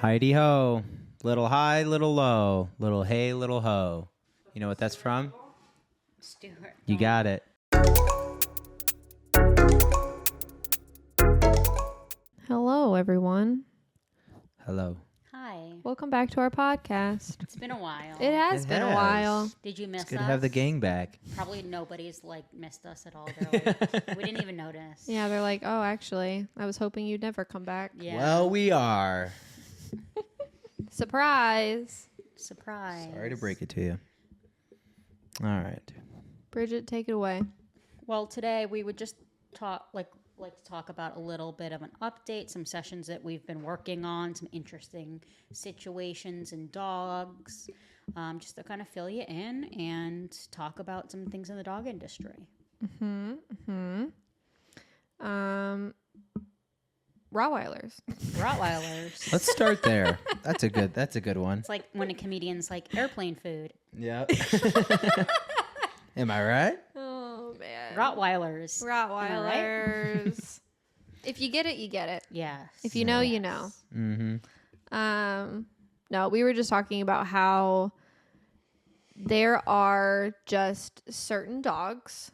Heidi ho, little high, little low, little hey, little ho. You know what that's from? Stuart. You got it. Hello, everyone. Hello. Hi. Welcome back to our podcast. It's been a while. It has been a while. Did you miss us? It's good to have the gang back. Probably nobody's missed us at all. They're like, we didn't even notice. Yeah, they're like, oh, actually, I was hoping you'd never come back. Yeah. Well, we are. Surprise. Surprise. Sorry to break it to you. All right. Bridget, take it away. Well, today we would just like to talk about a little bit of an update, some sessions that we've been working on, some interesting situations and dogs, just to kind of fill you in and talk about some things in the dog industry. Rottweilers. Rottweilers. Let's start there. That's a good one. It's like when a comedian's like airplane food. Yep. Am I right? Oh, man. Rottweilers. Rottweilers. If you get it, you get it. Yes. If you know, you know. Mm-hmm. No, we were just talking about how there are just certain dogs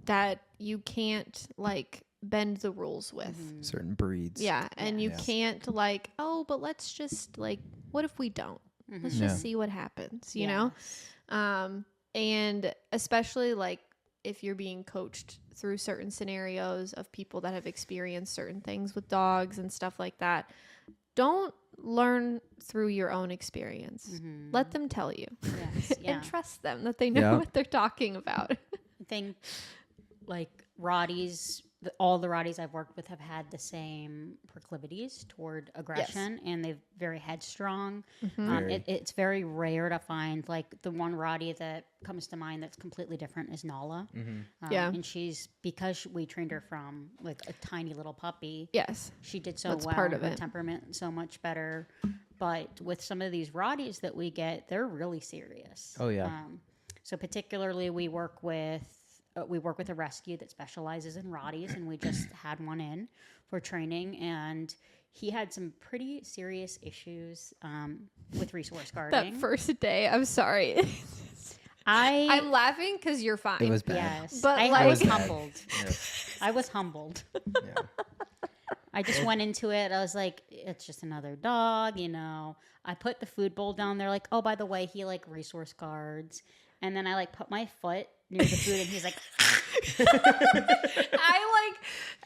that you can't like bend the rules with. Certain breeds. Yeah, and you can't like, oh, but let's just like, what if we don't? Let's just see what happens, you know? And especially like if you're being coached through certain scenarios of people that have experienced certain things with dogs and stuff like that, don't learn through your own experience. Let them tell you. Yes, yeah. And trust them that they know what they're talking about. I think like Rotties, all the Rotties I've worked with have had the same proclivities toward aggression, and they're very headstrong. It's very rare to find like the one Rottie that comes to mind that's completely different is Nala. And she's, because we trained her from like a tiny little puppy. Yes. She did so That's well. part of her it. temperament so much better. But with some of these Rotties that we get, they're really serious. Oh, yeah. So particularly we work with a rescue that specializes in Rotties, and we just had one in for training, and he had some pretty serious issues with resource guarding. That first day, I'm sorry. I'm laughing because you're fine. It was bad. Yes, But I was like- humbled. Yes. I was humbled. Yeah. I just went into it. I was like, it's just another dog, you know. I put the food bowl down there, like, oh, by the way, he like resource guards. And then I like put my foot near the food, and he's like, I like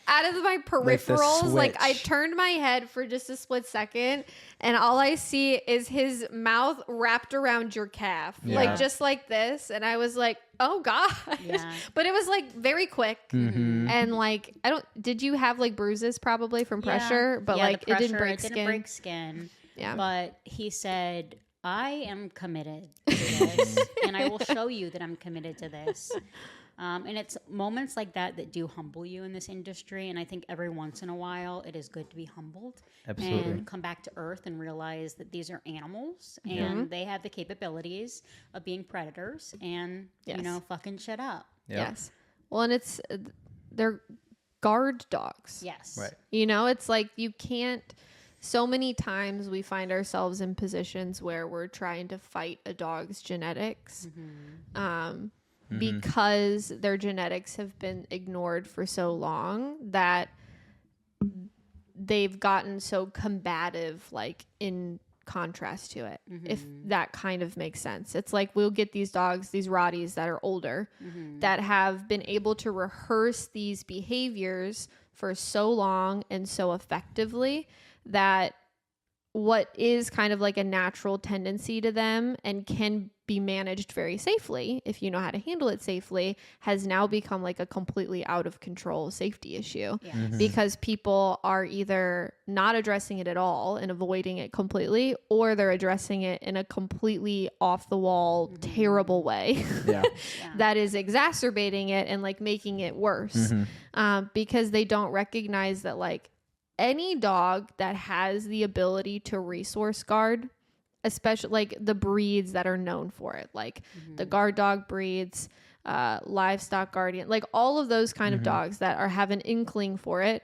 out of my peripherals, like I switch. turned my head for just a split second, and all I see is his mouth wrapped around your calf, Yeah. like just like this. And I was like, oh God. Yeah. But it was like very quick. And like, did you have like bruises probably from pressure? But like the it didn't pressure, break it skin. didn't break skin. Yeah. But he said, I am committed to this, and I will show you that I'm committed to this. And it's moments like that that do humble you in this industry. And I think every once in a while, it is good to be humbled. Absolutely. And come back to earth and realize that these are animals, and they have the capabilities of being predators and, you know, fucking shit up. Yep. Yes. Well, and they're guard dogs. Yes. Right. You know, it's like you can't. So many times we find ourselves in positions where we're trying to fight a dog's genetics because their genetics have been ignored for so long that they've gotten so combative, like in contrast to it, if that kind of makes sense. It's like we'll get these dogs, these Rotties that are older that have been able to rehearse these behaviors for so long and so effectively that what is kind of like a natural tendency to them and can be managed very safely if you know how to handle it safely has now become like a completely out of control safety issue because people are either not addressing it at all and avoiding it completely, or they're addressing it in a completely off the wall terrible way Yeah. that is exacerbating it and like making it worse because they don't recognize that like any dog that has the ability to resource guard, especially like the breeds that are known for it, like the guard dog breeds, livestock guardian, like all of those kind of dogs that have an inkling for it,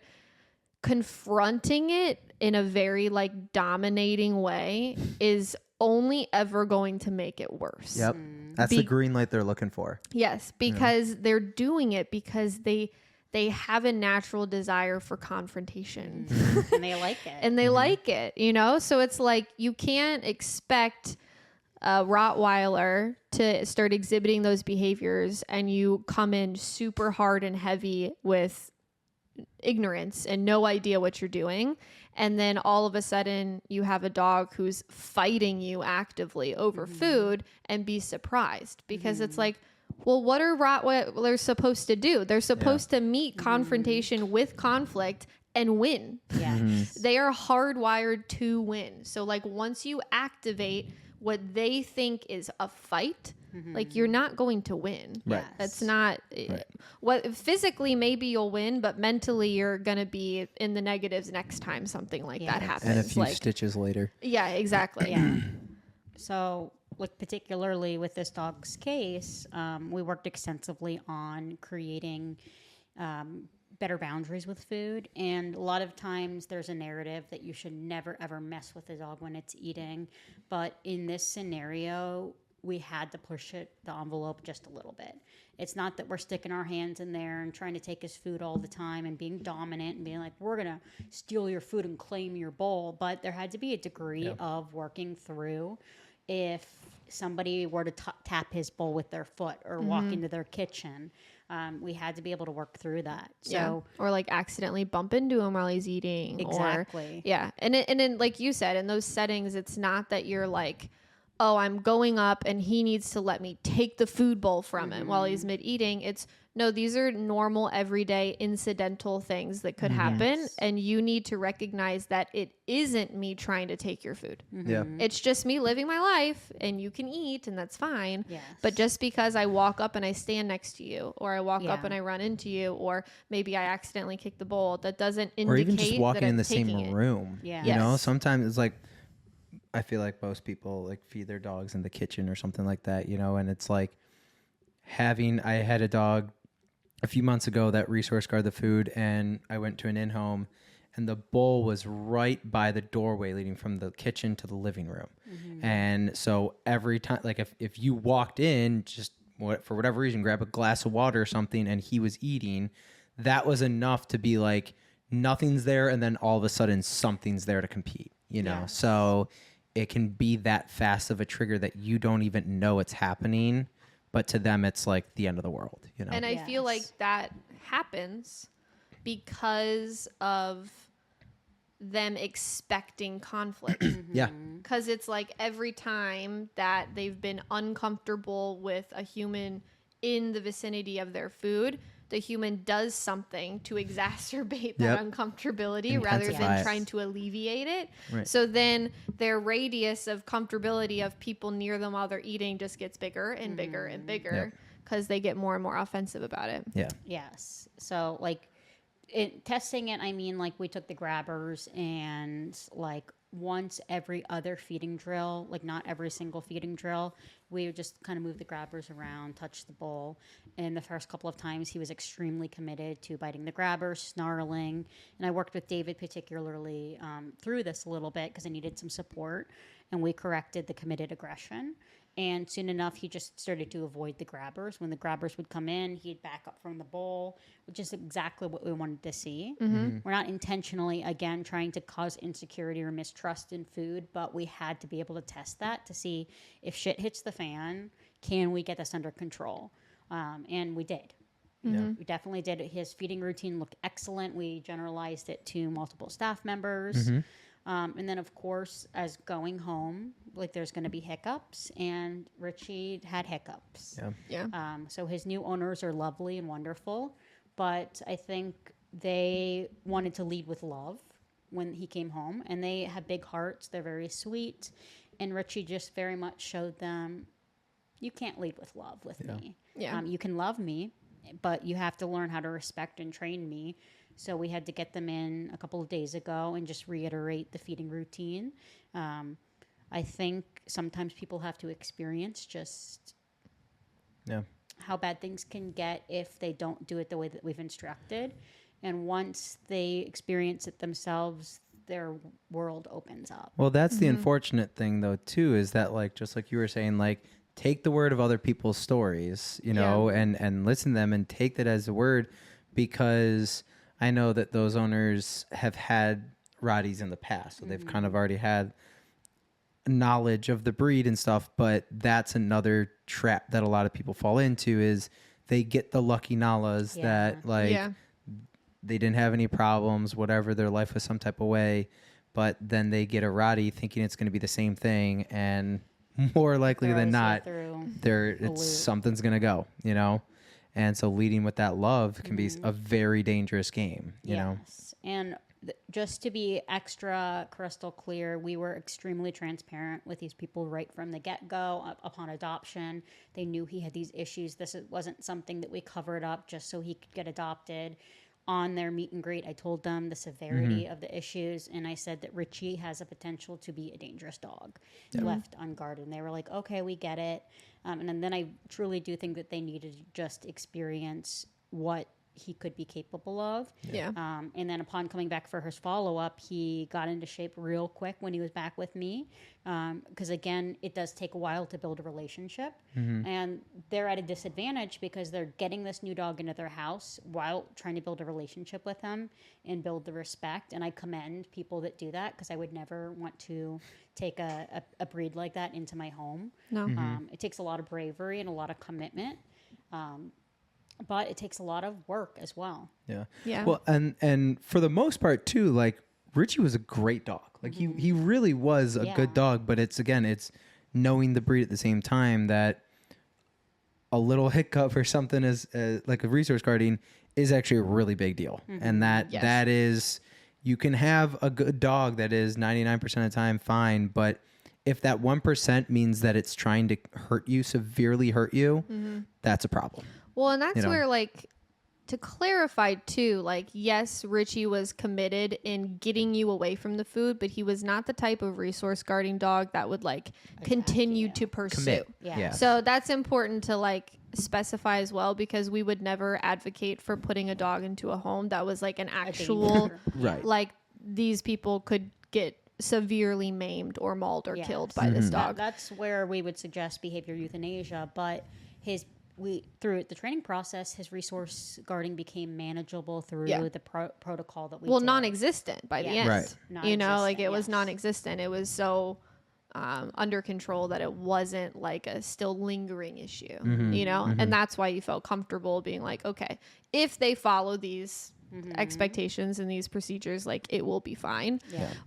confronting it in a very like dominating way is only ever going to make it worse. Yep. That's the green light they're looking for. Yes, because they're doing it because they have a natural desire for confrontation. And they like it. And they like it, you know? So it's like you can't expect a Rottweiler to start exhibiting those behaviors and you come in super hard and heavy with ignorance and no idea what you're doing. And then all of a sudden you have a dog who's fighting you actively over food and be surprised because it's like, well, what are Rottweilers supposed to do? They're supposed to meet confrontation with conflict and win. Yes. They are hardwired to win. So like once you activate what they think is a fight, like you're not going to win. Right. That's not what physically maybe you'll win, but mentally you're going to be in the negatives next time something like that happens. And a few like, stitches later. Yeah, exactly. Yeah. So, like particularly with this dog's case, we worked extensively on creating better boundaries with food. And a lot of times there's a narrative that you should never ever mess with a dog when it's eating. But in this scenario, we had to push the envelope just a little bit. It's not that we're sticking our hands in there and trying to take his food all the time and being dominant and being like, we're going to steal your food and claim your bowl. But there had to be a degree of working through if somebody were to tap his bowl with their foot or walk into their kitchen. We had to be able to work through that. So, or like accidentally bump into him while he's eating. Exactly. And then like you said, in those settings, it's not that you're like, oh, I'm going up and he needs to let me take the food bowl from him while he's mid-eating. It's, no, these are normal, everyday, incidental things that could happen. And you need to recognize that it isn't me trying to take your food. Yeah. It's just me living my life and you can eat and that's fine. Yes. But just because I walk up and I stand next to you or I walk up and I run into you or maybe I accidentally kick the bowl, that doesn't indicate Or even just walking that in I'm the same taking it. room. Yeah. You know, Yes. sometimes it's like, I feel like most people like feed their dogs in the kitchen or something like that, you know, and it's like I had a dog a few months ago that resource guarded the food and I went to an in-home and the bowl was right by the doorway leading from the kitchen to the living room. And so every time, like if you walked in, just for whatever reason, grab a glass of water or something and he was eating, that was enough to be like, nothing's there. And then all of a sudden something's there to compete, you know? Yes. So it can be that fast of a trigger that you don't even know it's happening, but to them it's like the end of the world, you know? And I feel like that happens because of them expecting conflict. Yeah. Because it's like every time that they've been uncomfortable with a human in the vicinity of their food, the human does something to exacerbate that uncomfortability rather Intensify than it. trying to alleviate it. Right. So then their radius of comfortability of people near them while they're eating just gets bigger and bigger and bigger because they get more and more offensive about it. Yeah. Yes. So like testing it, I mean, like we took the grabbers and like once every other feeding drill, like not every single feeding drill, we would just kind of move the grabbers around, touch the bowl. And the first couple of times he was extremely committed to biting the grabbers, snarling. And I worked with David particularly through this a little bit because I needed some support. And we corrected the committed aggression. And soon enough, he just started to avoid the grabbers. When the grabbers would come in, he'd back up from the bowl, which is exactly what we wanted to see. We're not intentionally, again, trying to cause insecurity or mistrust in food, but we had to be able to test that to see if shit hits the fan, can we get this under control? And we did. We definitely did. His feeding routine looked excellent. We generalized it to multiple staff members. And then, of course, as going home, like there's going to be hiccups, and Richie had hiccups. So his new owners are lovely and wonderful, but I think they wanted to lead with love when he came home, and they have big hearts. They're very sweet, and Richie just very much showed them, you can't lead with love with me. You can love me, but you have to learn how to respect and train me. So we had to get them in a couple of days ago and just reiterate the feeding routine. I think sometimes people have to experience just how bad things can get if they don't do it the way that we've instructed. And once they experience it themselves, their world opens up. Well, that's the unfortunate thing, though, too, is that, like, just like you were saying, like, take the word of other people's stories, you know, and listen to them and take that as a word, because I know that those owners have had Rotties in the past, so they've kind of already had knowledge of the breed and stuff. But that's another trap that a lot of people fall into, is they get the lucky Nalas that, like, they didn't have any problems, whatever, their life was some type of way, but then they get a Rottie thinking it's going to be the same thing, and more likely than not, something's going to go, you know? And so leading with that love can be a very dangerous game, you know? And just to be extra crystal clear, we were extremely transparent with these people right from the get-go. Upon adoption, they knew he had these issues. This wasn't something that we covered up just so he could get adopted. On their meet and greet, I told them the severity of the issues, and I said that Richie has a potential to be a dangerous dog left unguarded. And they were like, okay, we get it. And then I truly do think that they needed to just experience what he could be capable of. And then upon coming back for his follow-up, he got into shape real quick when he was back with me. Because again, it does take a while to build a relationship. And they're at a disadvantage because they're getting this new dog into their house while trying to build a relationship with him and build the respect. And I commend people that do that, because I would never want to take a breed like that into my home. It takes a lot of bravery and a lot of commitment. But it takes a lot of work as well. Yeah. Well, and for the most part too, like, Richie was a great dog. Like he really was a good dog, but it's knowing the breed at the same time, that a little hiccup or something is like a resource guarding is actually a really big deal. And that is, you can have a good dog that is 99% of the time fine, but if that 1% means that it's trying to hurt you, severely hurt you, that's a problem. Well, and that's where, like, to clarify too, like, yes, Richie was committed in getting you away from the food, but he was not the type of resource guarding dog that would, like, continue to pursue. So that's important to, like, specify as well, because we would never advocate for putting a dog into a home that was, like, an actual, like, these people could get severely maimed or mauled or killed by this dog. That's where we would suggest behavior euthanasia, but through the training process, his resource guarding became manageable through the protocol that we did. Non-existent by the end. Right. You know, like, it was non-existent. It was so under control that it wasn't like a still lingering issue, you know? And that's why you felt comfortable being like, okay, if they follow these expectations and these procedures, like, it will be fine.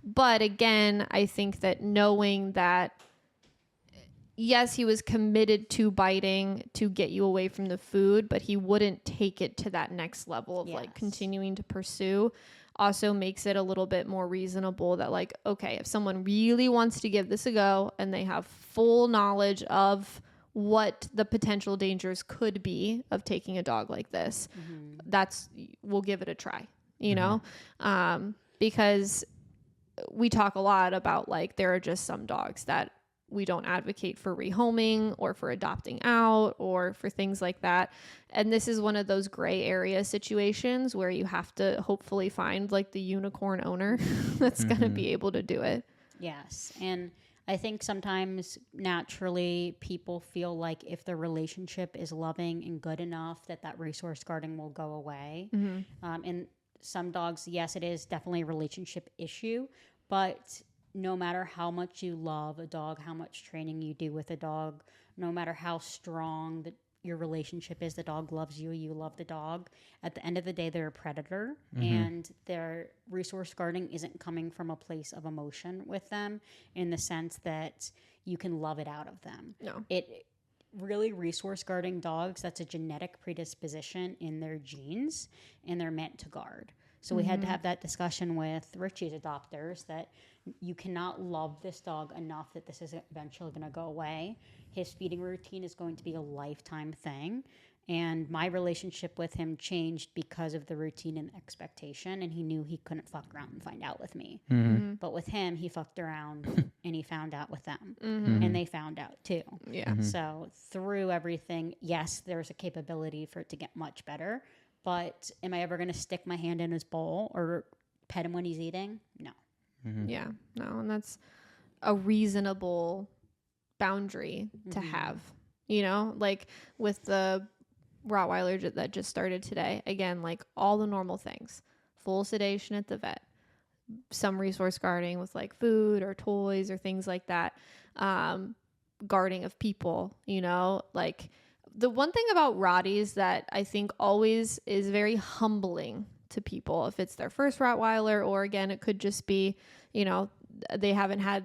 But again, I think that knowing that, yes, he was committed to biting to get you away from the food, but he wouldn't take it to that next level of like continuing to pursue, also makes it a little bit more reasonable that, like, okay, if someone really wants to give this a go and they have full knowledge of what the potential dangers could be of taking a dog like this, we'll give it a try, you know? Because we talk a lot about, like, there are just some dogs that we don't advocate for rehoming or for adopting out or for things like that. And this is one of those gray area situations where you have to hopefully find, like, the unicorn owner that's going to be able to do it. Yes. And I think sometimes naturally people feel like if the relationship is loving and good enough that resource guarding will go away. And some dogs, yes, it is definitely a relationship issue, but no matter how much you love a dog, how much training you do with a dog, no matter how strong your relationship is, the dog loves you, you love the dog. At the end of the day, they're a predator, and their resource guarding isn't coming from a place of emotion with them in the sense that you can love it out of them. No. It really, resource guarding dogs, that's a genetic predisposition in their genes, and they're meant to guard. So we had to have that discussion with Richie's adopters that you cannot love this dog enough that this is eventually going to go away. His feeding routine is going to be a lifetime thing. And my relationship with him changed because of the routine and expectation. And he knew he couldn't fuck around and find out with me. But with him, he fucked around and he found out with them. And they found out too. So through everything, yes, there's a capability for it to get much better. But am I ever going to stick my hand in his bowl or pet him when he's eating? No. Yeah. No, and that's a reasonable boundary to have, you know, like with the Rottweiler that just started today. Again, like all the normal things, full sedation at the vet, some resource guarding with like food or toys or things like that. Guarding of people, you know, like the one thing about Rotties that I think always is very humbling to people, if it's their first Rottweiler, or again, it could just be, you know, they haven't had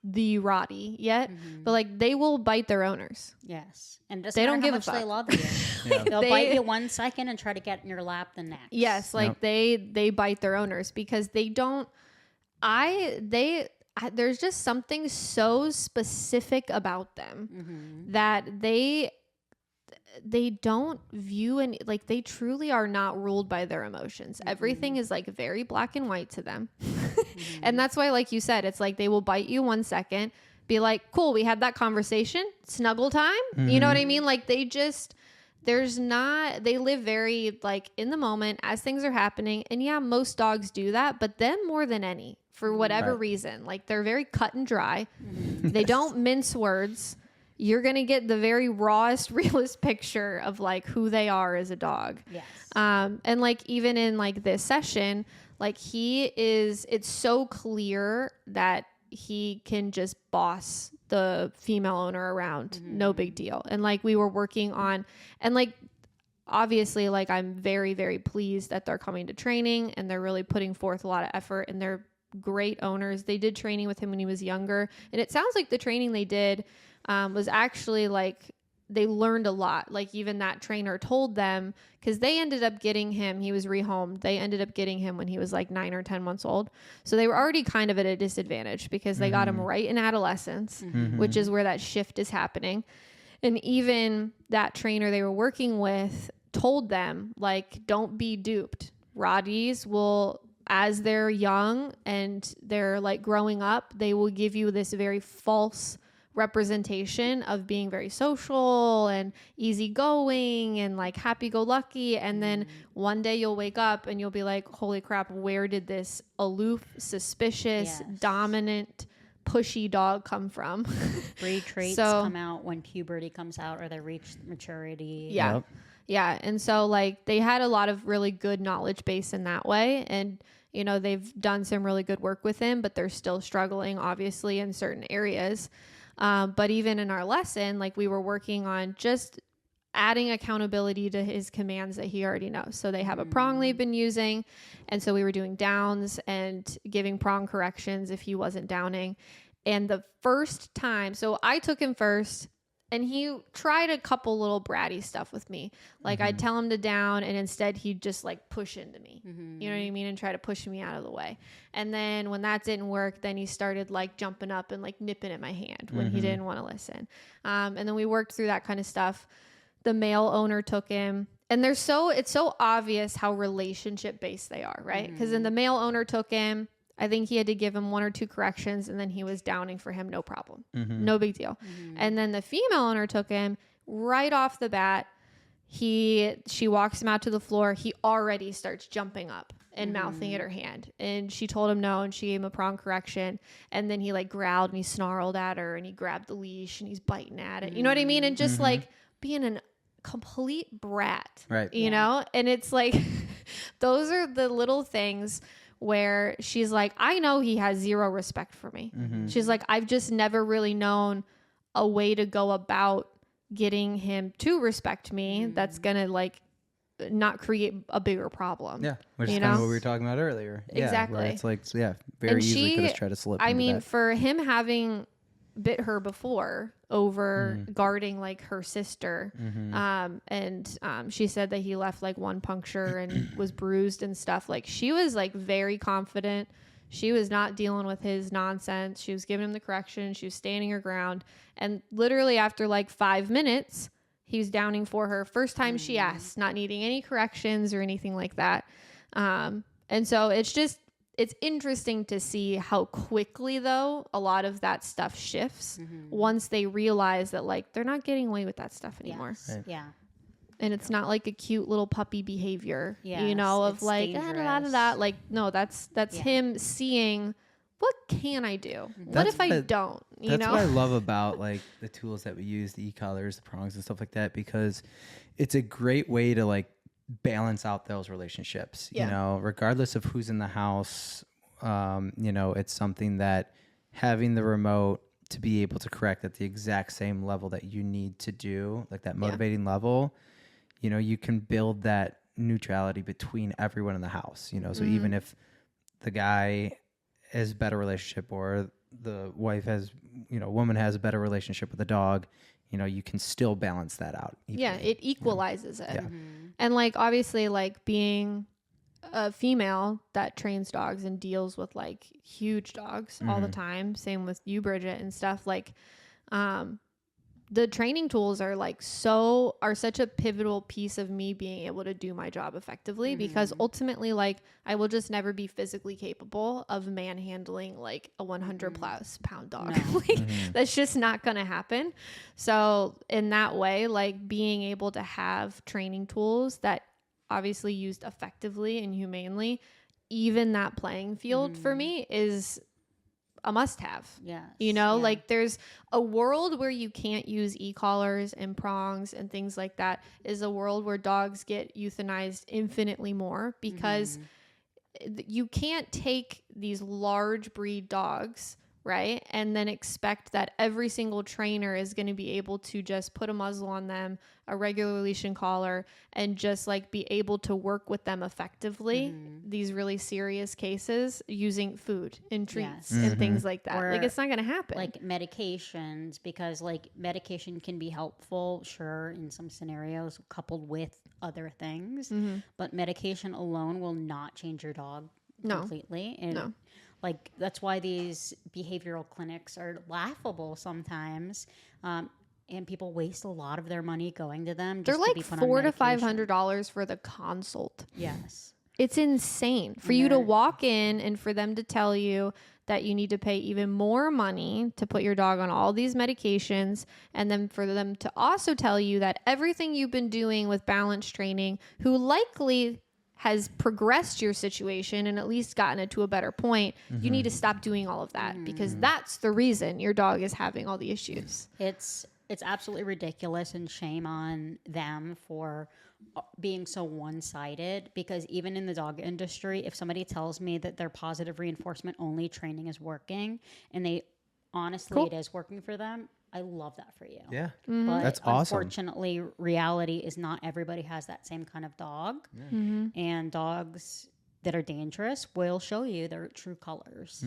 the Rottie yet, but like they will bite their owners. Yes. And it doesn't They matter don't how give a much fuck. they love you. They'll bite you 1 second and try to get in your lap the next. Yes, like they bite their owners because they don't. There's just something so specific about them that they don't view, and like they truly are not ruled by their emotions. Everything is like very black and white to them. And that's why, like you said, it's like they will bite you 1 second, be like, cool, we had that conversation, snuggle time. You know what I mean? Like they live very like in the moment as things are happening. And yeah, most dogs do that, but them more than any, for whatever reason, like they're very cut and dry. They don't mince words. You're going to get the very rawest, realest picture of like who they are as a dog. Yes. And like, even in like this session, like it's so clear that he can just boss the female owner around. No big deal. And like we were working on, and like, obviously, like I'm very, very pleased that they're coming to training and they're really putting forth a lot of effort, and they're great owners. They did training with him when he was younger. And it sounds like the training they did was actually like they learned a lot. Like even that trainer told them, because they ended up getting him, he was rehomed. They ended up getting him when he was like 9 or 10 months old. So they were already kind of at a disadvantage because they got him right in adolescence, which is where that shift is happening. And even that trainer they were working with told them, like, don't be duped. Rotties will, as they're young and they're like growing up, they will give you this very false representation of being very social and easygoing and like happy-go-lucky, and then one day you'll wake up and you'll be like, holy crap, where did this aloof, suspicious, dominant, pushy dog come from? Breed traits come out when puberty comes out or they reach maturity. Yeah. And so like they had a lot of really good knowledge base in that way. And, you know, they've done some really good work with him, but they're still struggling obviously in certain areas. But even in our lesson, like we were working on just adding accountability to his commands that he already knows. So they have a prong they've been using. And so we were doing downs and giving prong corrections if he wasn't downing. And the first time, so I took him first, and he tried a couple little bratty stuff with me. Like I'd tell him to down, and instead he'd just like push into me. You know what I mean? And try to push me out of the way. And then when that didn't work, then he started like jumping up and like nipping at my hand when he didn't want to listen. And then we worked through that kind of stuff. The male owner took him, and it's so obvious how relationship based they are, right? Because then the male owner took him. I think he had to give him 1 or 2 corrections, and then he was downing for him. No problem. No big deal. And then the female owner took him right off the bat. She walks him out to the floor. He already starts jumping up and mouthing at her hand. And she told him no, and she gave him a prong correction. And then he like growled and he snarled at her, and he grabbed the leash and he's biting at it. You know what I mean? And just like being an complete brat, right? You know? And it's like, those are the little things where she's like, I know he has zero respect for me. She's like, I've just never really known a way to go about getting him to respect me that's gonna like not create a bigger problem. Yeah, which is kind of what we were talking about earlier. Exactly. Yeah, it's like, very easily could have tried to slip. I mean, that. for him having bit her before over guarding like her sister, and she said that he left like 1 puncture and was bruised and stuff. Like she was like very confident. She was not dealing with his nonsense. She was giving him the correction. She was standing her ground. And literally after like 5 minutes, he was downing for her. First time she asked, not needing any corrections or anything like that. And so it's interesting to see how quickly, though, a lot of that stuff shifts once they realize that, like, they're not getting away with that stuff anymore. Yes. Right. Yeah. And it's not like a cute little puppy behavior, yes, you know, of like, dangerous. Like, no, that's him seeing, what can I do? What if I don't? That's what I love about like the tools that we use, the e-collars, the prongs and stuff like that, because it's a great way to like balance out those relationships, you know, regardless of who's in the house. You know, it's something that having the remote to be able to correct at the exact same level that you need to do, like that motivating level, you know, you can build that neutrality between everyone in the house, you know, so even if the guy has a better relationship or the wife has, you know, woman has a better relationship with the dog, you know, you can still balance that out. Evenly, yeah, it equalizes it. Yeah. And like, obviously, like being a female that trains dogs and deals with like huge dogs all the time. Same with you, Bridget, and stuff. Like, the training tools are such a pivotal piece of me being able to do my job effectively, because ultimately, like, I will just never be physically capable of manhandling like a 100 plus pound dog. No. Like, that's just not going to happen. So in that way, like being able to have training tools that obviously used effectively and humanely, even that playing field for me is a must-have. Yes. You know, like there's a world where you can't use e-collars and prongs and things like that, is a world where dogs get euthanized infinitely more, because you can't take these large breed dogs, right, and then expect that every single trainer is going to be able to just put a muzzle on them, a regular leash and collar, and just like be able to work with them effectively, these really serious cases, using food and treats and things like that. Or like, it's not going to happen. Like medications, because like medication can be helpful, sure, in some scenarios coupled with other things, but medication alone will not change your dog completely. And like, that's why these behavioral clinics are laughable sometimes. And people waste a lot of their money going to them. They're like $400 to $500 for the consult. Yes. It's insane for you to walk in and for them to tell you that you need to pay even more money to put your dog on all these medications. And then for them to also tell you that everything you've been doing with balance training, who likely has progressed your situation and at least gotten it to a better point, you need to stop doing all of that, because that's the reason your dog is having all the issues. It's absolutely ridiculous, and shame on them for being so one-sided, because even in the dog industry, if somebody tells me that their positive reinforcement only training is working, and they honestly it is working for them, I love that for you. Yeah. But that's awesome. Unfortunately, reality is not everybody has that same kind of dog. And dogs that are dangerous will show you their true colors.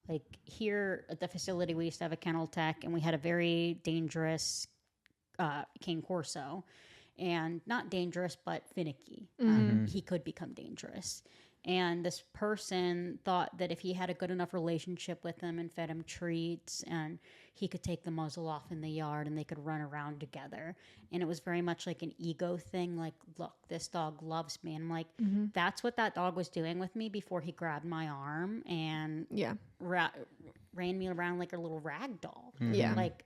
Like here at the facility, we used to have a kennel tech, and we had a very dangerous Cane Corso. And not dangerous, but finicky. He could become dangerous. And this person thought that if he had a good enough relationship with him and fed him treats, and he could take the muzzle off in the yard and they could run around together. And it was very much like an ego thing. Like, look, this dog loves me. And I'm like, that's what that dog was doing with me before he grabbed my arm and ran me around like a little rag doll. Like,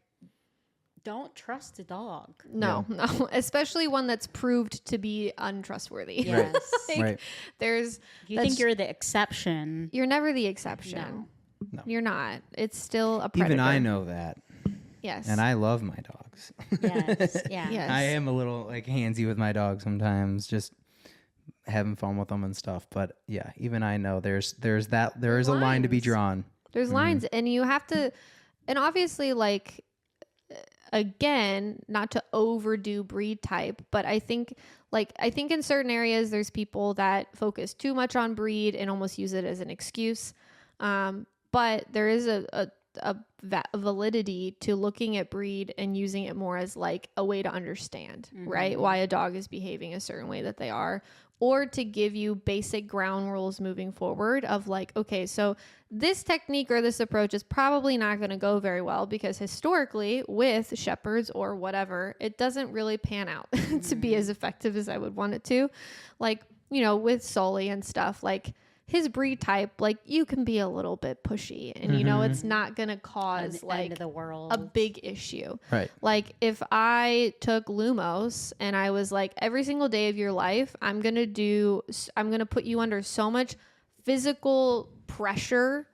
don't trust a dog. No, especially one that's proved to be untrustworthy. Yes. Like, you think you're the exception. You're never the exception. No. You're not. It's still a predator. Even I know that. Yes. And I love my dogs. Yes. Yeah. Yes. I am a little like handsy with my dog sometimes, just having fun with them and stuff. But yeah, even I know there is a line to be drawn. There's lines, and you have to, and obviously, like, again, not to overdo breed type, but I think in certain areas there's people that focus too much on breed and almost use it as an excuse. But there is a validity to looking at breed and using it more as like a way to understand, right? Why a dog is behaving a certain way that they are, or to give you basic ground rules moving forward of like, okay, so this technique or this approach is probably not going to go very well, because historically with shepherds or whatever, it doesn't really pan out to be as effective as I would want it to. Like, you know, with Sully and stuff, like his breed type, like, you can be a little bit pushy and, you know, it's not going to cause like the world. a big issue. Right. Like if I took Lumos and I was like, every single day of your life, I'm going to put you under so much physical pressure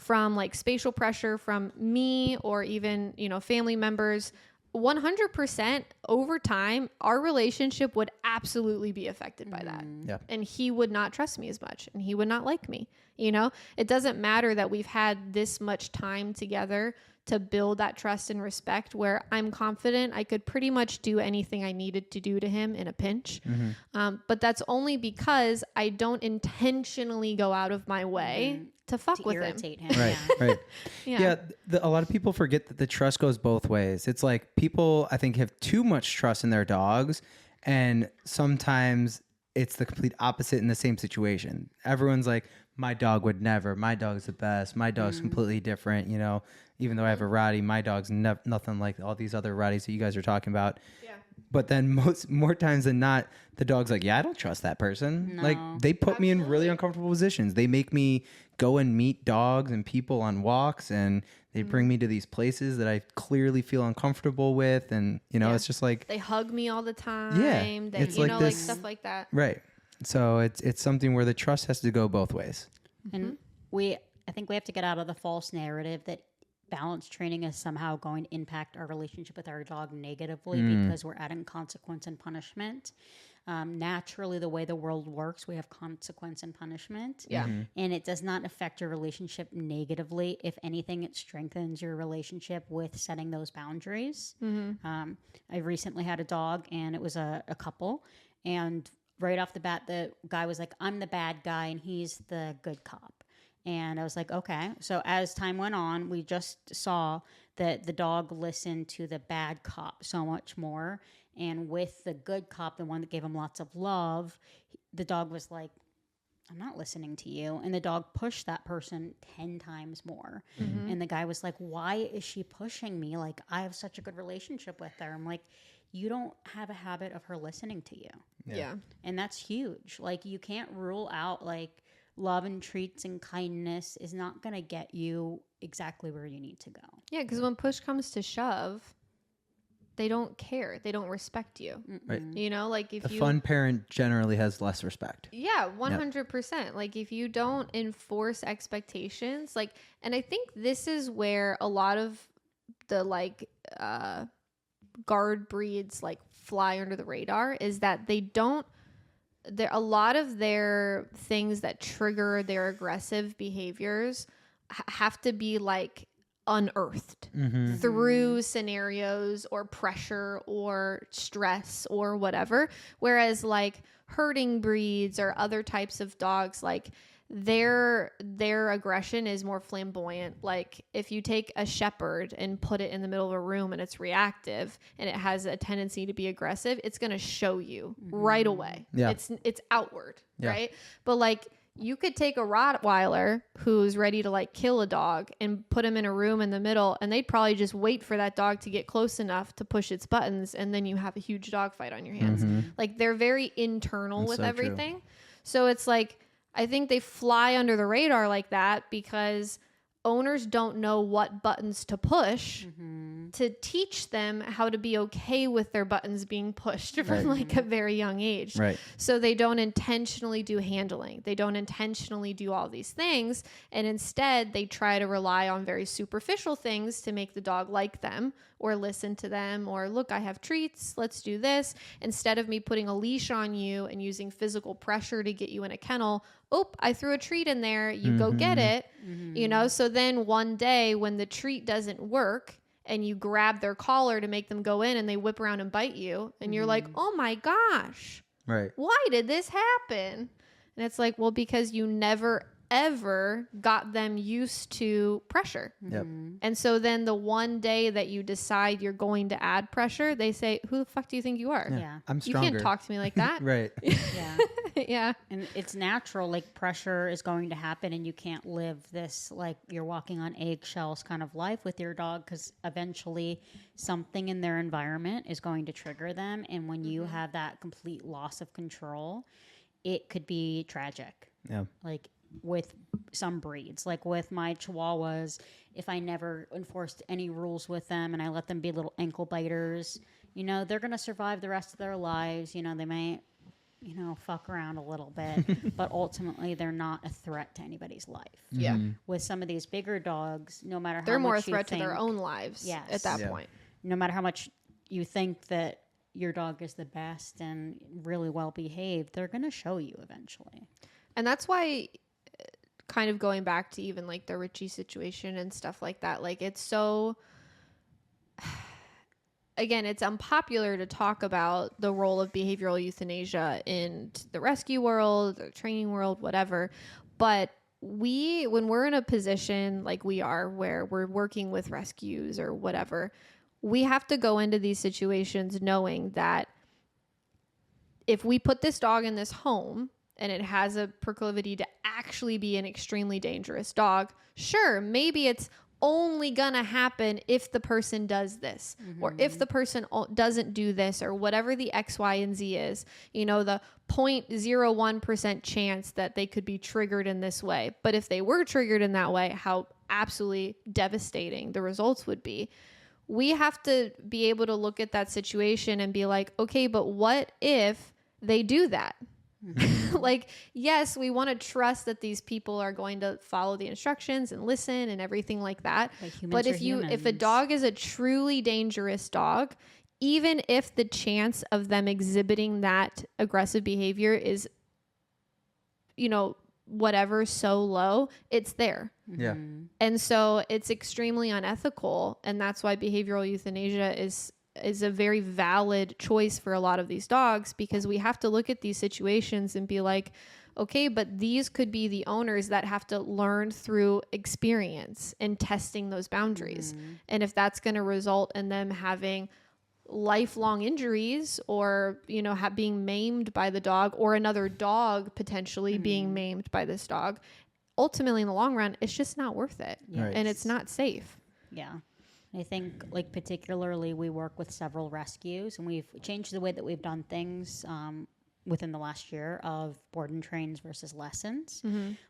from like spatial pressure from me or even, family members, 100% over time, our relationship would absolutely be affected by that. Yeah. And he would not trust me as much and he would not like me. It doesn't matter that we've had this much time together to build that trust and respect where I'm confident I could pretty much do anything I needed to do to him in a pinch. But that's only because I don't intentionally go out of my way to fuck to with irritate him. him. Right. Yeah. A lot of people forget that the trust goes both ways. It's like people, I think, have too much trust in their dogs, and sometimes it's the complete opposite in the same situation. Everyone's like, my dog would never. My dog's the best. My dog's completely different. Even though I have a Rottie, my dog's nothing like all these other Rotties that you guys are talking about. Yeah. But then more times than not, the dog's like, yeah, I don't trust that person. No. Like they put me in really uncomfortable positions. They make me go and meet dogs and people on walks, and they bring me to these places that I clearly feel uncomfortable with. And, it's just like, they hug me all the time. Yeah. It's like stuff like that. Right. So it's something where the trust has to go both ways. And I think we have to get out of the false narrative that balance training is somehow going to impact our relationship with our dog negatively because we're adding consequence and punishment. Naturally, the way the world works, we have consequence and punishment. Yeah. And it does not affect your relationship negatively. If anything, it strengthens your relationship with setting those boundaries. I recently had a dog, and it was a couple. And right off the bat, the guy was like, I'm the bad guy, and he's the good cop. And I was like, okay. So as time went on, we just saw that the dog listened to the bad cop so much more. And with the good cop, the one that gave him lots of love, the dog was like, I'm not listening to you. And the dog pushed that person 10 times more. And the guy was like, why is she pushing me? Like, I have such a good relationship with her. I'm like, you don't have a habit of her listening to you. Yeah. And that's huge. Like, you can't rule out, like, love and treats and kindness is not going to get you exactly where you need to go. Yeah, because when push comes to shove, they don't care. They don't respect you. Right. Like if A fun parent generally has less respect. Yeah, 100%. Like if you don't enforce expectations, like, and I think this is where a lot of the guard breeds like fly under the radar, is that they don't, a lot of their things that trigger their aggressive behaviors have to be like unearthed through scenarios or pressure or stress or whatever. Whereas like herding breeds or other types of dogs, like their aggression is more flamboyant. Like if you take a shepherd and put it in the middle of a room and it's reactive and it has a tendency to be aggressive, it's going to show you right away. Yeah. It's outward, Yeah. right? But like you could take a Rottweiler who's ready to like kill a dog and put him in a room in the middle, and they'd probably just wait for that dog to get close enough to push its buttons, and then you have a huge dog fight on your hands. Like they're very internal That's with so everything. So it's like, I think they fly under the radar like that because owners don't know what buttons to push to teach them how to be okay with their buttons being pushed from like a very young age. Right. So they don't intentionally do handling. They don't intentionally do all these things. And instead they try to rely on very superficial things to make the dog like them or listen to them, or look, I have treats, let's do this. Instead of me putting a leash on you and using physical pressure to get you in a kennel, oh, I threw a treat in there, you go get it. So then one day when the treat doesn't work and you grab their collar to make them go in and they whip around and bite you, and you're like, oh my gosh, Right. why did this happen? And it's like, well, because you never ever got them used to pressure. Yep. And so then the one day that you decide you're going to add pressure, they say, who the fuck do you think you are? Yeah. I'm You stronger. can't talk to me like that. Right. Yeah. Yeah. And it's natural, like pressure is going to happen, and you can't live this like you're walking on eggshells kind of life with your dog, because eventually something in their environment is going to trigger them. And when you have that complete loss of control, it could be tragic. Yeah. Like with some breeds, like with my Chihuahuas, if I never enforced any rules with them and I let them be little ankle biters, they're going to survive the rest of their lives. They might fuck around a little bit, but ultimately they're not a threat to anybody's life. Yeah. With some of these bigger dogs, no matter how They're more a much you threat to think, their own lives at that point. no matter how much you think that your dog is the best and really well behaved, they're going to show you eventually. And that's why, kind of going back to even like the Richie situation and stuff like that, like it's so, again, it's unpopular to talk about the role of behavioral euthanasia in the rescue world, the training world, whatever. But when we're in a position like we are, where we're working with rescues or whatever, we have to go into these situations knowing that if we put this dog in this home and it has a proclivity to actually be an extremely dangerous dog, sure, maybe it's only gonna happen if the person does this, or if the person doesn't do this, or whatever the X, Y, and Z is, the 0.01% chance that they could be triggered in this way. But if they were triggered in that way, how absolutely devastating the results would be. We have to be able to look at that situation and be like, okay, but what if they do that? Like, yes, we want to trust that these people are going to follow the instructions and listen and everything like that. But if a dog is a truly dangerous dog, even if the chance of them exhibiting that aggressive behavior is, whatever, so low, it's there. Yeah. And so it's extremely unethical. And that's why behavioral euthanasia is a very valid choice for a lot of these dogs, because we have to look at these situations and be like, okay, but these could be the owners that have to learn through experience and testing those boundaries. And if that's going to result in them having lifelong injuries, or being maimed by the dog, or another dog potentially being maimed by this dog, ultimately in the long run, it's just not worth it. Right. And it's not safe. Yeah. I think, like, particularly we work with several rescues, and we've changed the way that we've done things within the last year of board and trains versus lessons.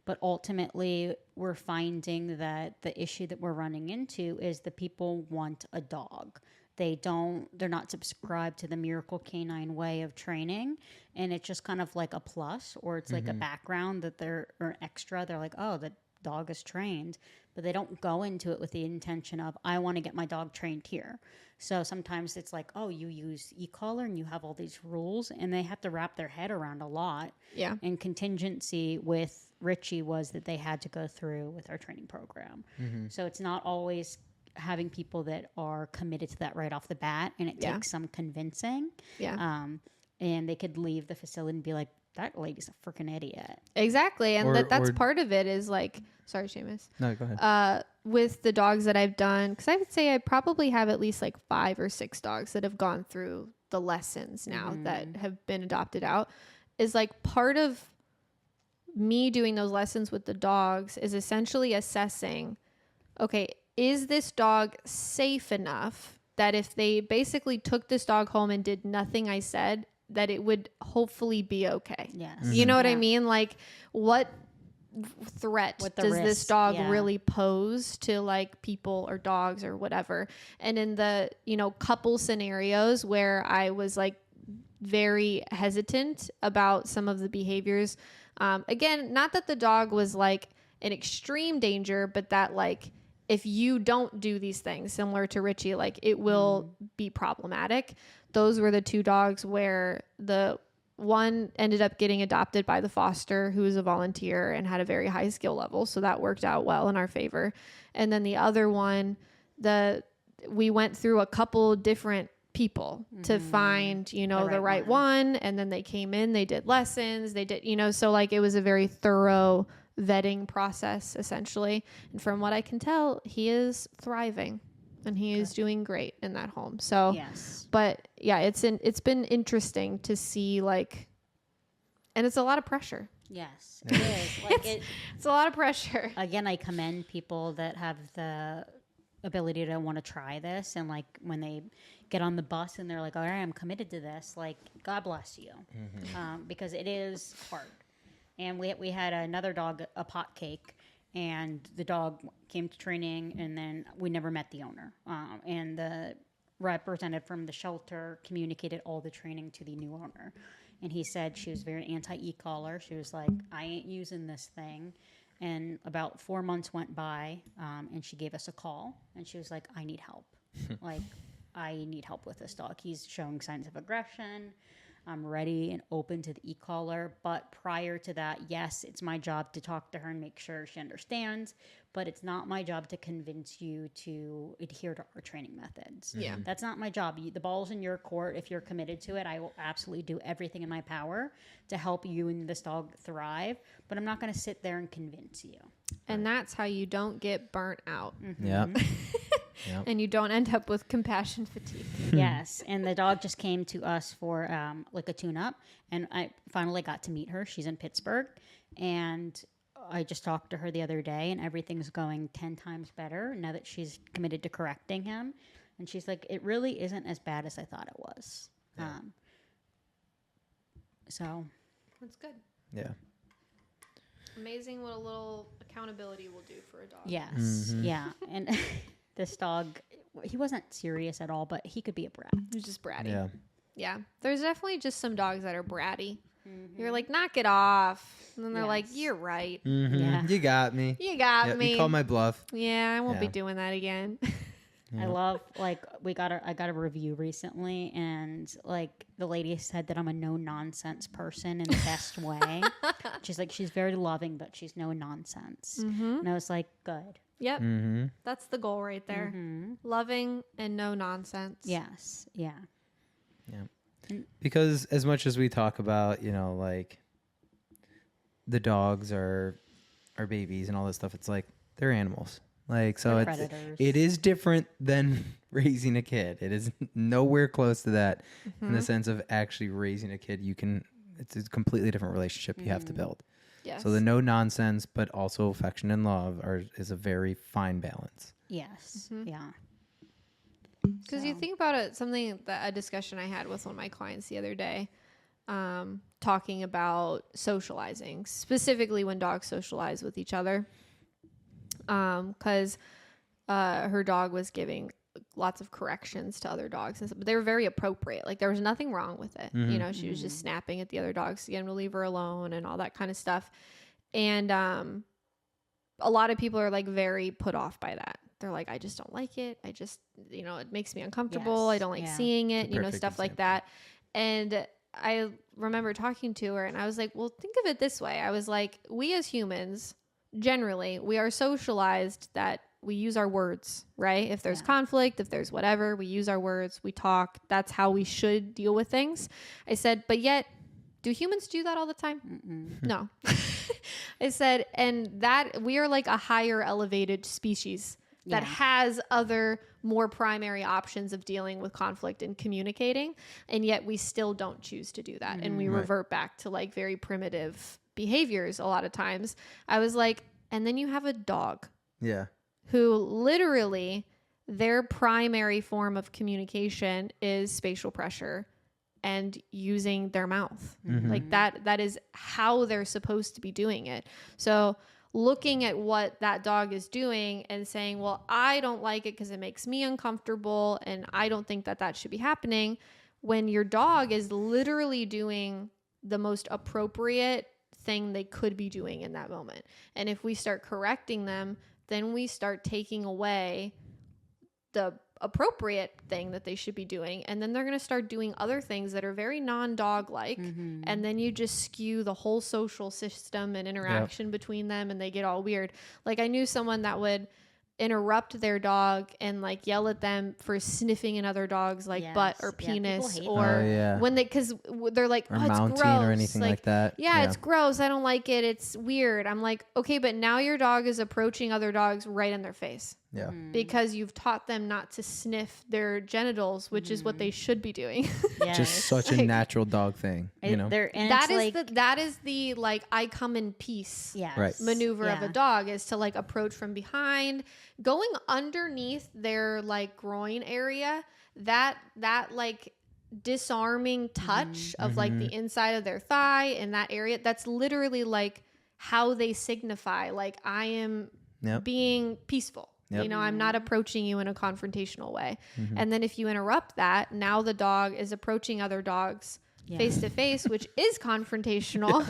But ultimately, we're finding that the issue that we're running into is the people want a dog. They're not subscribed to the Miracle Canine way of training, and it's just kind of like a plus, or it's like a background that or an extra. They're like, oh, the dog is trained, but they don't go into it with the intention of, I want to get my dog trained here. So sometimes it's like, oh, you use e-collar and you have all these rules, and they have to wrap their head around a lot. Yeah. And contingency with Richie was that they had to go through with our training program. So it's not always having people that are committed to that right off the bat, and it takes some convincing. Yeah. And they could leave the facility and be like, that lady's a freaking idiot. Exactly. And that's part of it is like, sorry, Seamus. No, go ahead. With the dogs that I've done, because I would say I probably have at least like 5 or 6 dogs that have gone through the lessons now that have been adopted out, is like part of me doing those lessons with the dogs is essentially assessing, okay, is this dog safe enough that if they basically took this dog home and did nothing I said, that it would hopefully be okay. Yes. You know what I mean? Like, what threat does this dog really pose to like people or dogs or whatever? And in the, couple scenarios where I was like very hesitant about some of the behaviors, again, not that the dog was like in extreme danger, but that like, if you don't do these things, similar to Richie, like it will be problematic. Those were the 2 dogs where the one ended up getting adopted by the foster, who was a volunteer and had a very high skill level. So that worked out well in our favor. And then the other one, we went through a couple different people to find, the right one. And then they came in, they did lessons, they did, so like it was a very thorough vetting process essentially. And from what I can tell, he is thriving and he is doing great in that home. So, yes. But yeah, it's been interesting to see like, and it's a lot of pressure. Yes, it is. Like it's a lot of pressure. Again, I commend people that have the ability to want to try this, and like when they get on the bus and they're like, all right, I'm committed to this, like, God bless you. Because it is hard. And we had another dog, a pot cake, and the dog came to training, and then we never met the owner. And the representative from the shelter communicated all the training to the new owner. And he said she was very anti-e-collar. She was like, I ain't using this thing. And about 4 months went by, and she gave us a call. And she was like, I need help. Like, I need help with this dog. He's showing signs of aggression. I'm ready and open to the e-collar. But prior to that, yes, it's my job to talk to her and make sure she understands. But it's not my job to convince you to adhere to our training methods. Yeah. That's not my job. The ball's in your court. If you're committed to it, I will absolutely do everything in my power to help you and this dog thrive. But I'm not going to sit there and convince you. And that's how you don't get burnt out. Yep. Yep. And you don't end up with compassion fatigue. Yes, and the dog just came to us for like a tune-up, and I finally got to meet her. She's in Pittsburgh, and I just talked to her the other day, and everything's going 10 times better now that she's committed to correcting him. And she's like, it really isn't as bad as I thought it was. Yeah. So that's good. Yeah. Amazing what a little accountability will do for a dog. Yes, yeah, and this dog, he wasn't serious at all, but he could be a brat. He was just bratty. Yeah. Yeah. There's definitely just some dogs that are bratty. You're like, knock it off. And then they're like, you're right. Mm-hmm. Yeah. You got me. You got me. You call my bluff. Yeah, I won't be Yeah. doing that again. I love, like, I got a review recently, and like the lady said that I'm a no nonsense person in the best way. She's like, she's very loving, but she's no nonsense. And I was like, good. Yep. Mm-hmm. That's the goal right there. Loving and no nonsense. Yes. Yeah. Because as much as we talk about, you know, like the dogs are babies and all this stuff, it's like they're animals. Like, so They're it's predators. it is different than raising a kid. It is nowhere close to that in the sense of actually raising a kid. It's a completely different relationship you have to build. Yes. So the no nonsense, but also affection and love is a very fine balance. Yes. Yeah. Because you think about it, a discussion I had with one of my clients the other day, talking about socializing, specifically when dogs socialize with each other. Because her dog was giving lots of corrections to other dogs, and stuff, but they were very appropriate. Like, there was nothing wrong with it. You know, she was just snapping at the other dogs to get them to leave her alone and all that kind of stuff. And a lot of people are like very put off by that. They're like, I just don't like it. I just, you know, it makes me uncomfortable. Yes, I don't like yeah. seeing it, It's a you know, perfect stuff like example. that. And I remember talking to her, and I was like, well, think of it this way. I was like, we as humans, generally, we are socialized that we use our words, right? If there's conflict, if there's whatever, we use our words, we talk. That's how we should deal with things. I said, but yet, do humans do that all the time? No. I said, and that we are like a higher elevated species that has other more primary options of dealing with conflict and communicating. And yet we still don't choose to do that. And we revert back to like very primitive behaviors a lot of times. I was like, and then you have a dog Yeah. who literally their primary form of communication is spatial pressure and using their mouth. Like that is how they're supposed to be doing it. So looking at what that dog is doing and saying, well, I don't like it because it makes me uncomfortable and I don't think that that should be happening, when your dog is literally doing the most appropriate thing they could be doing in that moment. And if we start correcting them, then we start taking away the appropriate thing that they should be doing, and then they're going to start doing other things that are very non-dog like, and then you just skew the whole social system and interaction between them, and they get all weird. Like, I knew someone that would interrupt their dog and like yell at them for sniffing another dog's like butt or penis, or when they, because they're like, Or oh, it's mounting gross, or anything like that. yeah, it's gross, I don't like it, it's weird. I'm like, okay, but now your dog is approaching other dogs right in their face. Yeah. Because you've taught them not to sniff their genitals, which is what they should be doing. Just such a natural dog thing, you know? That is the like, I come in peace Right. maneuver of a dog, is to like approach from behind, going underneath their like groin area, that like disarming touch of like the inside of their thigh and that area. That's literally like how they signify like, I am being peaceful. You know, I'm not approaching you in a confrontational way. And then if you interrupt that, now the dog is approaching other dogs face to face, which is confrontational.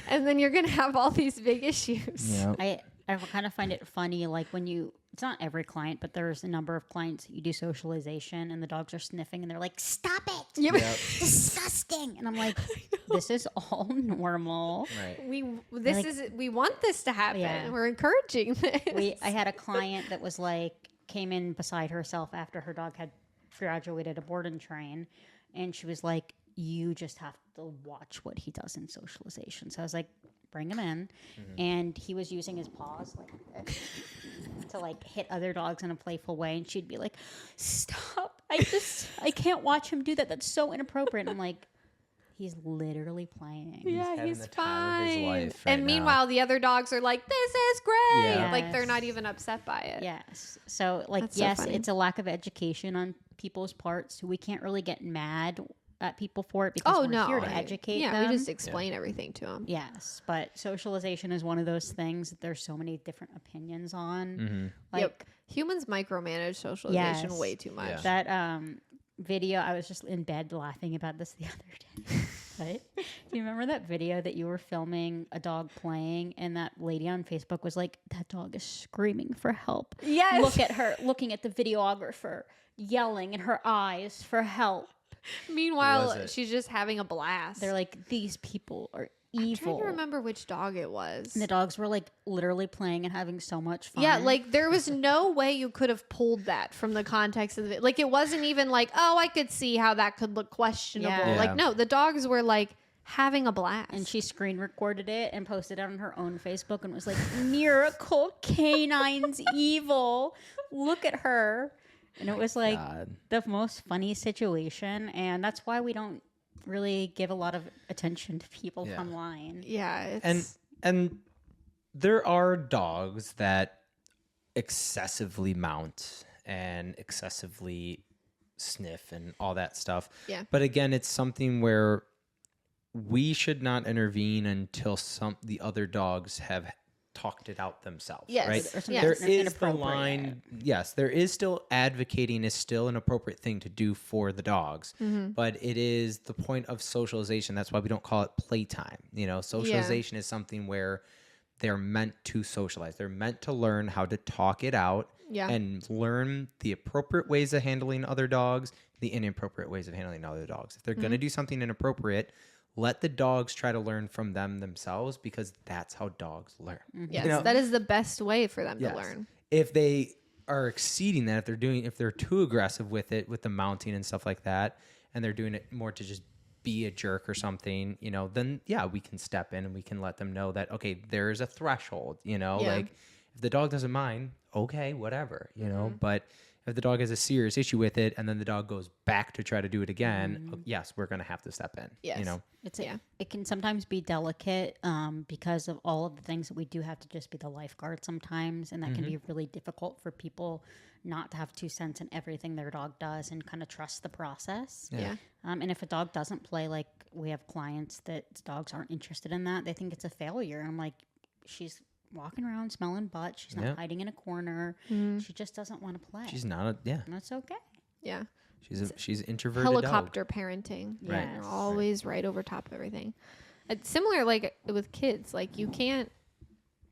And then you're going to have all these big issues. Yep. I kind of find it funny, like when it's not every client, but there's a number of clients that you do socialization and the dogs are sniffing and they're like, stop it. Yep. Disgusting. And I'm like, this is all normal. Right. We want this to happen. Yeah. We're encouraging this. I had a client that was like, came in beside herself after her dog had graduated a board and train. And she was like, you just have to watch what he does in socialization. So I was like, bring him in. And he was using his paws like to like hit other dogs in a playful way. And she'd be like, stop. I can't watch him do that. That's so inappropriate. And I'm like, he's literally playing. Yeah, he's the time of his fine. life right And meanwhile, the other dogs are like, this is great. Yeah. Like they're not even upset by it. Yes. So like, That's so yes, funny. it's a lack of education on people's parts. We can't really get mad at people for it because we're here to educate them. Yeah, we just explain everything to them. Yes, but socialization is one of those things that there's so many different opinions on. Like Humans micromanage socialization Yes. way too much. Yeah. that video, I was just in bed laughing about this the other day. But do you remember that video that you were filming a dog playing and that lady on Facebook was like, that dog is screaming for help. Yes. Look at her, looking at the videographer, yelling in her eyes for help. Meanwhile, she's just having a blast. They're like, these people are I'm evil. trying to remember which dog it was. And the dogs were like literally playing and having so much fun. Yeah, like there was no way you could have pulled that from the context of it. Like it wasn't even like, oh, I could see how that could look questionable. Yeah. Like no, the dogs were like having a blast. And she screen recorded it and posted it on her own Facebook and was like, Miracle Canine's evil. Look at her. And it was like the most funny situation. And that's why we don't really give a lot of attention to people online. Yeah. It's, And there are dogs that excessively mount and excessively sniff and all that stuff. Yeah. But again, it's something where we should not intervene until the other dogs have talked it out themselves. Yes. Right? Or something There that's is the inappropriate. line. Yes, there is still advocating is still an appropriate thing to do for the dogs, but it is the point of socialization. That's why we don't call it playtime. You know, socialization is something where they're meant to socialize. They're meant to learn how to talk it out and learn the appropriate ways of handling other dogs, the inappropriate ways of handling other dogs. If they're going to do something inappropriate, let the dogs try to learn from themselves because that's how dogs learn. yes, You know? that is the best way for them to learn. If they are exceeding that, if they're too aggressive with it, with the mounting and stuff like that, and they're doing it more to just be a jerk or something, you know, then we can step in and we can let them know that, okay, there's a threshold, you know, like if the dog doesn't mind, okay, whatever, you know, but if the dog has a serious issue with it and then the dog goes back to try to do it again, yes, we're going to have to step in, you know. It can sometimes be delicate because of all of the things that we do have to just be the lifeguard sometimes. And that can be really difficult for people not to have 2 cents in everything their dog does and kind of trust the process. Yeah. And if a dog doesn't play, like we have clients that dogs aren't interested in that, they think it's a failure. And I'm like, she's walking around smelling butt. She's not hiding in a corner. She just doesn't want to play. She's not And that's okay. Yeah. She's introverted Helicopter parenting. Yes. You're always right over top of everything. It's similar like with kids. Like you can't,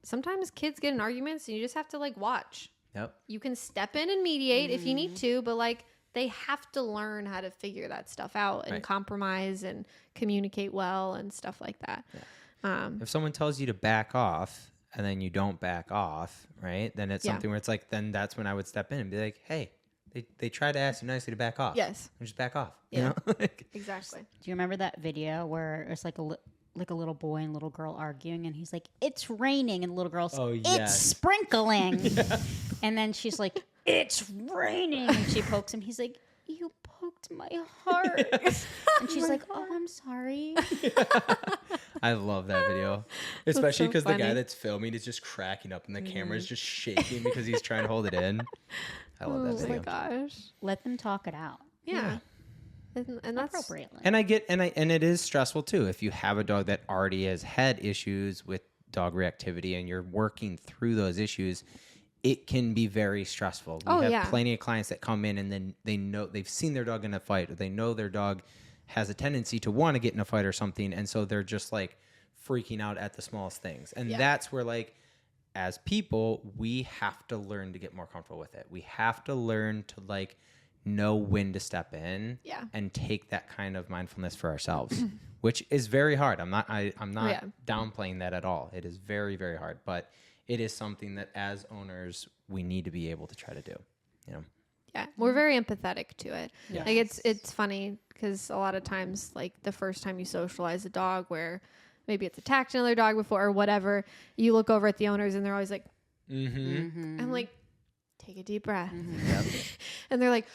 sometimes kids get in arguments and you just have to like watch. Yep. You can step in and mediate if you need to, but like they have to learn how to figure that stuff out and compromise and communicate well and stuff like that. Yeah. If someone tells you to back off and then you don't back off, right? Then it's something where it's like, then that's when I would step in and be like, hey, they try to ask you nicely to back off. Yes. And just back off. Yeah. You know? Like, Exactly. Do you remember that video where it's like a little boy and little girl arguing and he's like, it's raining, and the little girl's it's sprinkling. And then she's like, it's raining, and she pokes him. He's like, you poked my heart. And she's like, oh, I'm sorry. I love that video, especially so because the guy funny. that's filming is just cracking up and the camera is just shaking because he's trying to hold it in. I love that Oh video. my gosh. Let them talk it out. Yeah. And that's Appropriately. And I get, and it is stressful too. If you have a dog that already has had issues with dog reactivity and you're working through those issues, it can be very stressful. We have plenty of clients that come in and then they know they've seen their dog in a fight, or they know their dog has a tendency to want to get in a fight or something. And so they're just like freaking out at the smallest things. And that's where like, as people, we have to learn to get more comfortable with it. We have to learn to like know when to step in and take that kind of mindfulness for ourselves, which is very hard. I'm not downplaying that at all. It is very, very hard, but it is something that as owners, we need to be able to try to do, you know? Yeah. We're very empathetic to it. Yes. Like it's funny because a lot of times, like the first time you socialize a dog where maybe it's attacked another dog before or whatever, you look over at the owners and they're always like, I'm like, take a deep breath. And they're like,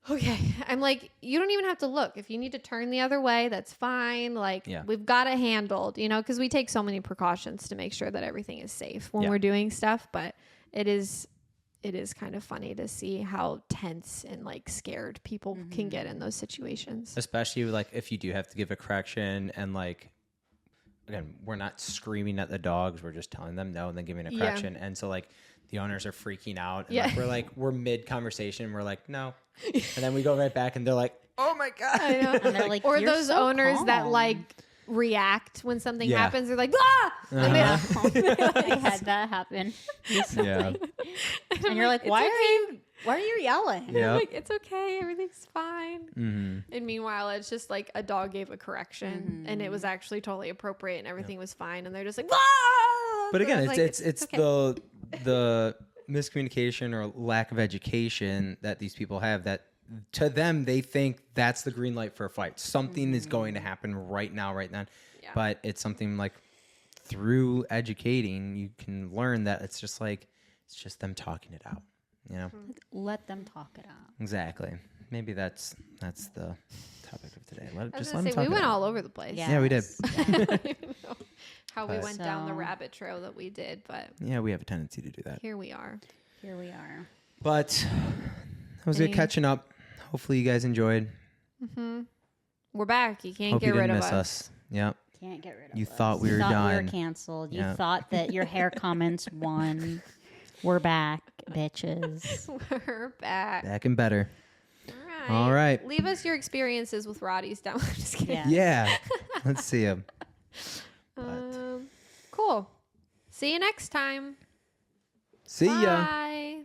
okay. I'm like, you don't even have to look. If you need to turn the other way, that's fine. Like we've got it handled, you know, because we take so many precautions to make sure that everything is safe when we're doing stuff. But it is kind of funny to see how tense and like scared people can get in those situations. Especially like if you do have to give a correction and like, again, we're not screaming at the dogs. We're just telling them no and then giving a correction. And so like the owners are freaking out. And we're mid conversation. We're like, no. And then we go right back and they're like, oh my God. I know. And they're like, or those so owners calm. That like react when something happens. They're like, ah! I had that happen recently. And you're like, why are you yelling? Yep. Like, it's okay. Everything's fine. And meanwhile, it's just like a dog gave a correction and it was actually totally appropriate and everything was fine. And they're just like, ah! But again, it's okay. the miscommunication or lack of education that these people have that to them, they think that's the green light for a fight. Something is going to happen right now. Yeah. But it's something like through educating, you can learn that it's just them talking it out. You know, let them talk it out. Exactly. Maybe that's the topic of today. Let them talk we it went out. all over the place. Yeah, we did. I don't even know how we went down the rabbit trail that we did, but yeah, we have a tendency to do that. Here we are. But it was good catching up. Hopefully you guys enjoyed. We're back. You can't Hope get you rid didn't of miss us. Yep. Can't get rid of us. You thought we were done. We were canceled. You thought that your hair comments won. We're back, bitches. We're back. Back and better. All right. Leave us your experiences with Roddy's down. I'm just kidding. Yeah. Let's see them. Cool. See you next time. See ya. Bye.